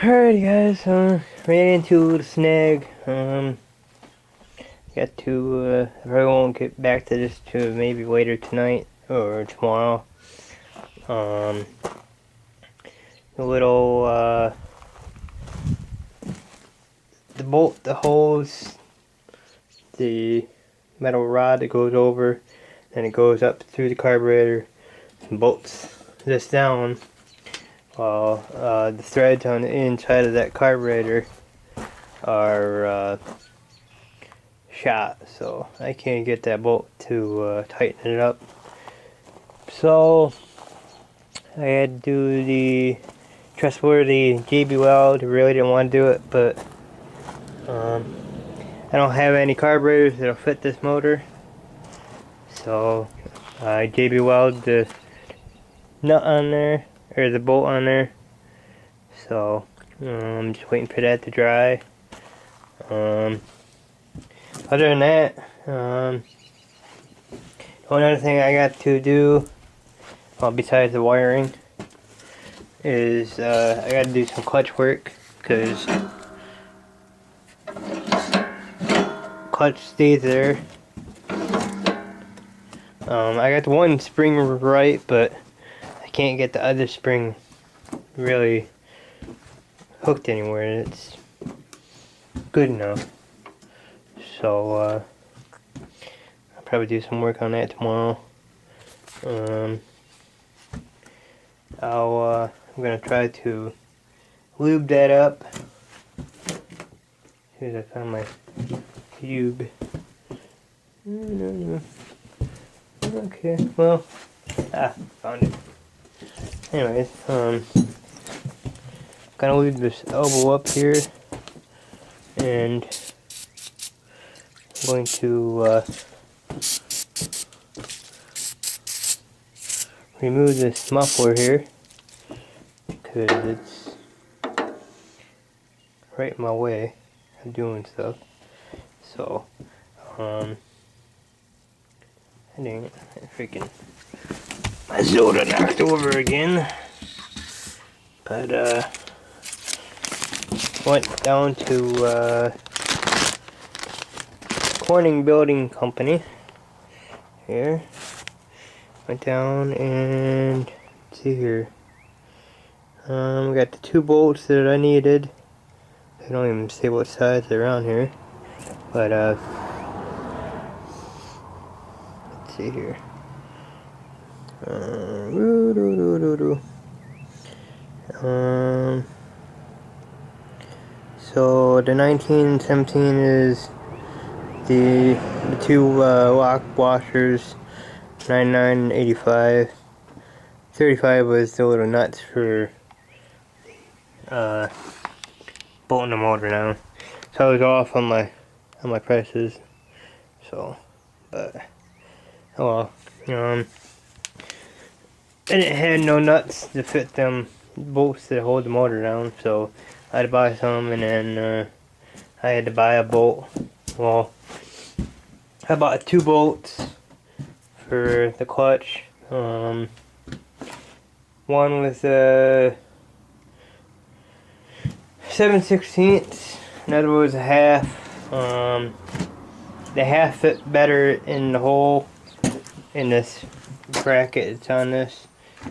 Alrighty guys, ran into the snag. Got to, I probably won't get back to this to maybe later tonight or tomorrow. The little, the bolt, the hose, the metal rod that goes over, and it goes up through the carburetor and bolts this down. While the threads on the inside of that carburetor are shot, so I can't get that bolt to tighten it up. So I had to do the trustworthy JB Weld. I really didn't want to do it, but I don't have any carburetors that'll fit this motor, so I JB Weld the nut on there, or the bolt on there. So I'm just waiting for that to dry. Other than that, one other thing I got to do, well, besides the wiring, is I got to do some clutch work, because clutch stays there. I got the one spring right, but I can't get the other spring really hooked anywhere. It's good enough. So I'll probably do some work on that tomorrow. I'm gonna try to lube that up. Here's I found my tube. Okay, well, found it. Anyways, gonna leave this elbow up here, and I'm going to remove this muffler here, because it's right in my way of doing stuff. So, dang it, freaking, my soda knocked over again. But, went down to, Corning Building Company, here. Went down and, let's see here. Got the 2 bolts that I needed. I don't even see what size they're on here. But, let's see here. So the 1917 is the 2 lock washers, 99 and 85. 35 was the little nuts for bolting the motor down. So I was off on my prices. So, but oh well. And it had no nuts to fit them bolts that hold the motor down, so I had to buy some, and then I had to buy a bolt. Well, I bought 2 bolts for the clutch. One was 7/16, another was a half. The half fit better in the hole in this bracket. It's on this.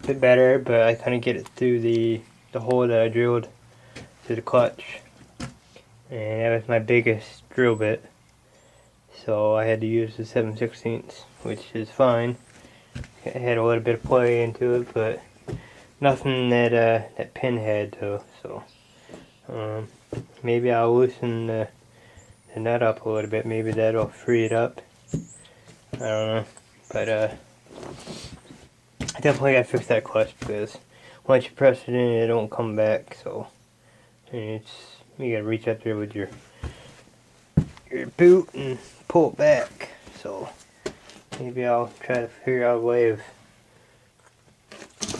Fit better, but I couldn't get it through the hole that I drilled to the clutch, and that was my biggest drill bit, so I had to use the 7/16, which is fine. It had a little bit of play into it, but nothing that that pin had though. So maybe I'll loosen the nut up a little bit. Maybe that'll free it up. I don't know, but I definitely gotta fix that clutch, because once you press it in, it don't come back. So it's, you gotta reach up there with your boot and pull it back. So maybe I'll try to figure out a way of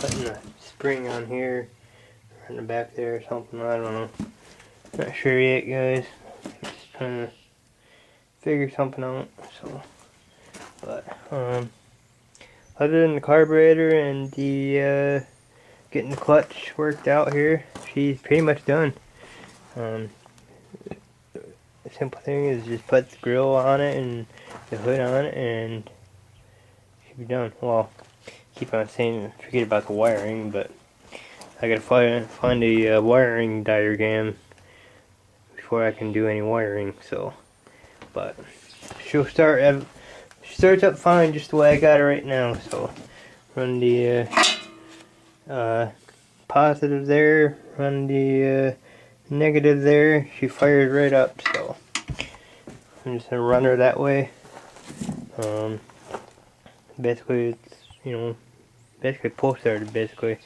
putting a spring on here or in the back there or something. I don't know. Not sure yet, guys. Just trying to figure something out. So, but other than the carburetor and the getting the clutch worked out here, she's pretty much done. The simple thing is just put the grill on it and the hood on it and she'll be done. Well, keep on saying forget about the wiring, but I gotta find a wiring diagram before I can do any wiring. So, but she'll starts up fine just the way I got it right now. So run the positive there, run the negative there. She fires right up. So I'm just gonna run her that way. Basically, it's basically pull started basically.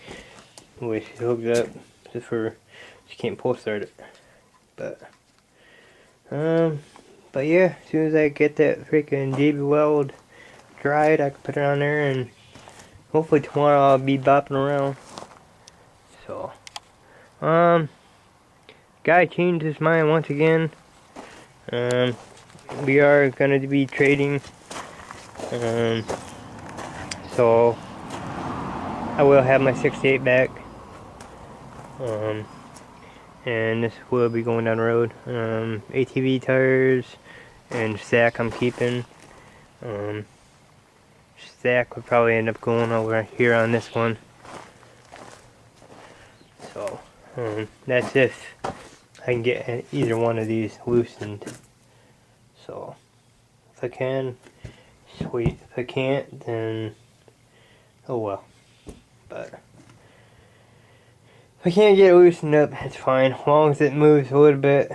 The way she hooked up, just for she can't pull start it. But yeah, as soon as I get that freaking DB weld dried, I can put it on there, and hopefully tomorrow I'll be bopping around. So, guy changed his mind once again. We are gonna be trading. So I will have my 68 back. And this will be going down the road. ATV tires and stack I'm keeping. Stack would probably end up going over here on this one. So that's if I can get either one of these loosened. So if I can, sweet. If I can't, then oh well. But if I can't get it loosened up, it's fine. As long as it moves a little bit,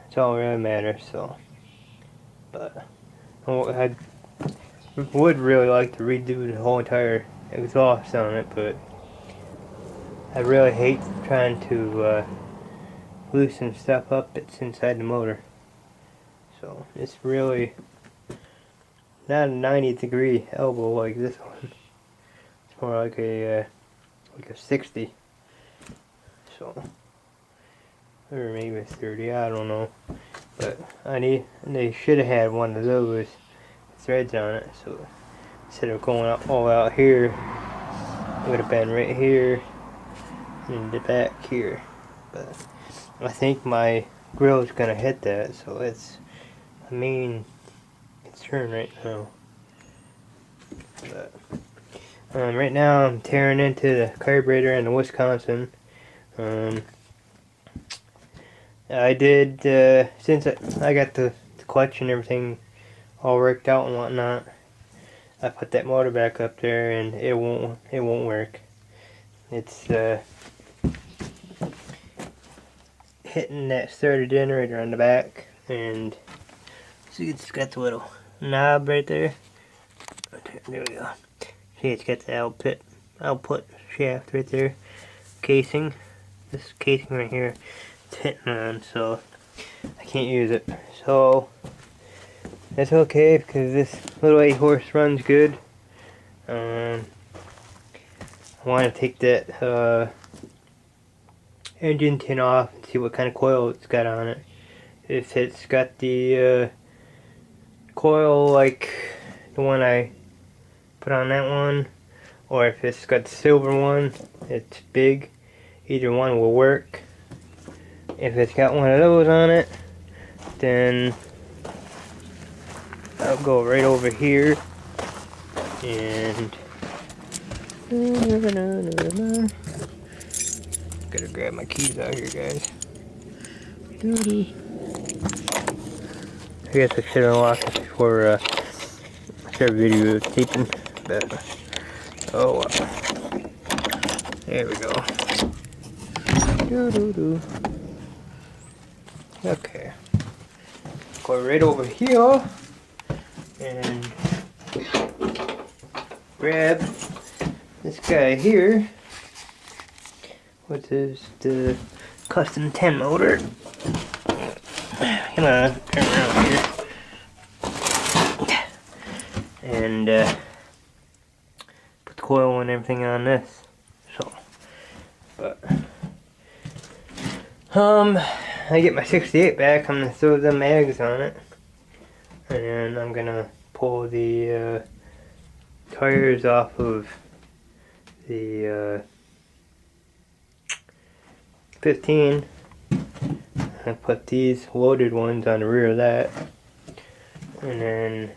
it's all that really matters. So, but I would really like to redo the whole entire exhaust on it, but I really hate trying to loosen stuff up that's inside the motor. So it's really not a 90-degree elbow like this one. It's more like a 60. So, or maybe a 30, I don't know. But they should have had one of those threads on it. So instead of going all out here, it would have been right here in the back here. But I think my grill is gonna hit that, so it's a main concern right now. But right now I'm tearing into the carburetor in the Wisconsin. I did since I got the clutch and everything all worked out and whatnot. I put that motor back up there and it won't work. It's hitting that starter generator on the back, and see, it's got the little knob right there. There we go. See, it's got the output shaft right there. Casing. This casing right here, it's hitting on, so I can't use it. So that's okay because this little 8-horse runs good. I want to take that engine tin off and see what kind of coil it's got on it. If it's got the coil like the one I put on that one, or if it's got the silver one, it's big. Either one will work. If it's got one of those on it, then I'll go right over here and gotta grab my keys out here, guys. I guess I should have unlocked it before I started videotaping, but oh well. There we go. Okay. Go right over here and grab this guy here, which is the custom 10 motor. Come on, turn around here. And put the coil and everything on this. So, but I get my 68 back, I'm gonna throw them eggs on it, and then I'm gonna pull the tires off of the 15. I put these loaded ones on the rear of that, and then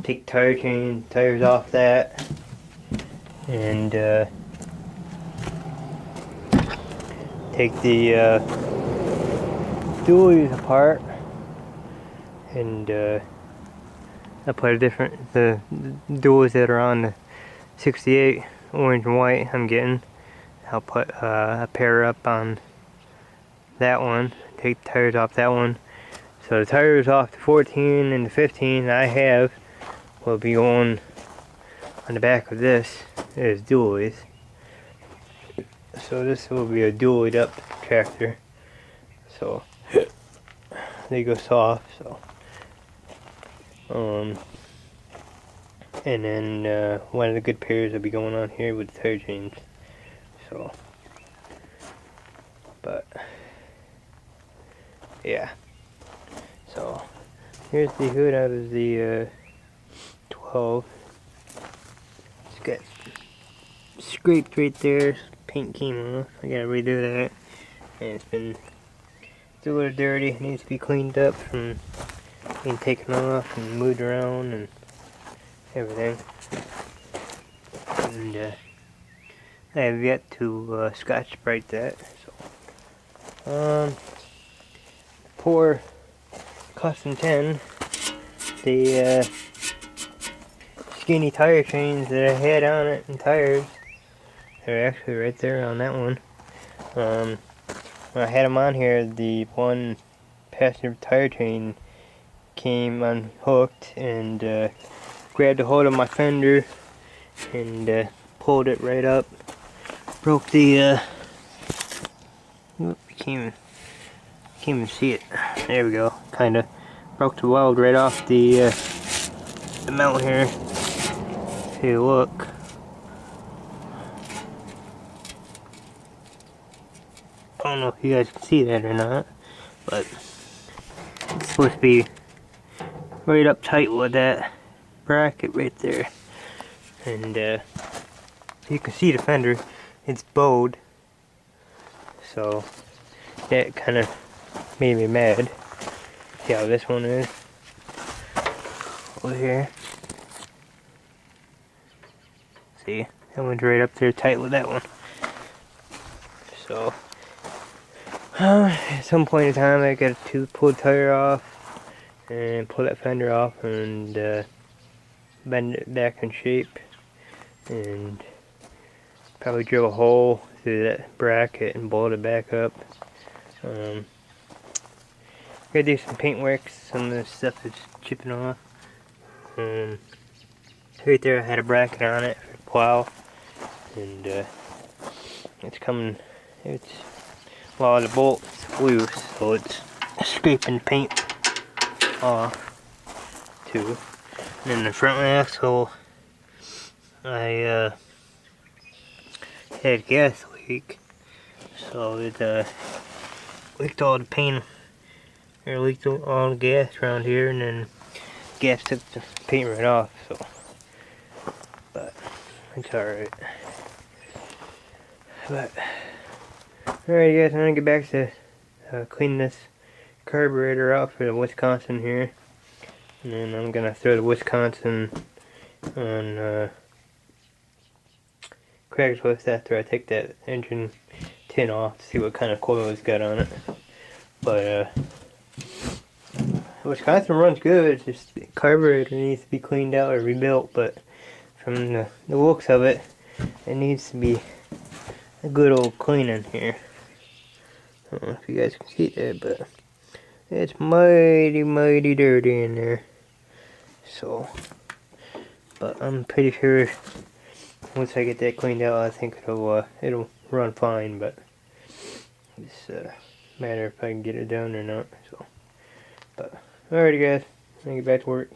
take tires off that, and take the dualies apart, and I put the duals that are on the 68 orange and white I'm getting. I'll put a pair up on that one, take the tires off that one. So the tires off the 14 and the 15 I have will be going on the back of this is dualies. So this will be a dualied up tractor. So they go soft. So and then one of the good pairs will be going on here with the tire chains. So, but yeah. So here's the hood out of the 12. It's got scraped right there. Paint came off. I gotta redo that. And it's a little dirty. It needs to be cleaned up from being taken off and moved around and everything. And I have yet to scotch sprite that. So, poor Custom 10, the skinny tire chains that I had on it and tires, they're actually right there on that one. When I had them on here, the one passenger tire chain came unhooked and grabbed a hold of my fender and pulled it right up. Broke the can't even see it. There we go. Kinda broke the weld right off the mount here. If you look. I don't know if you guys can see that or not, but it's supposed to be right up tight with that bracket right there. And you can see the fender, it's bowed. So that kind of made me mad. See how this one is over here. See, that one's right up there tight with that one. So at some point in time I got to pull the tire off and pull that fender off and bend it back in shape and probably drill a hole through that bracket and bolt it back up. Gotta do some paint work. Some of the stuff is chipping off. Right there I had a bracket on it for the plow, and it's coming. Well, the bolt's loose, so it's scraping paint off too. And then the front axle, I had gas leak, so it leaked all the paint, or leaked all the gas around here, and then gas took the paint right off. So, but it's alright. But alright guys, I'm gonna get back to clean this carburetor out for the Wisconsin here, and then I'm gonna throw the Wisconsin on Craigslist after I take that engine tin off to see what kind of coil it's got on it. But Wisconsin runs good, it's just the carburetor needs to be cleaned out or rebuilt, but from the looks of it, it needs to be a good old cleaning here. I don't know if you guys can see that, but it's mighty dirty in there. So, but I'm pretty sure once I get that cleaned out, I think it'll run fine. But it's a matter if I can get it done or not. So, but alrighty guys, I'm gonna get back to work.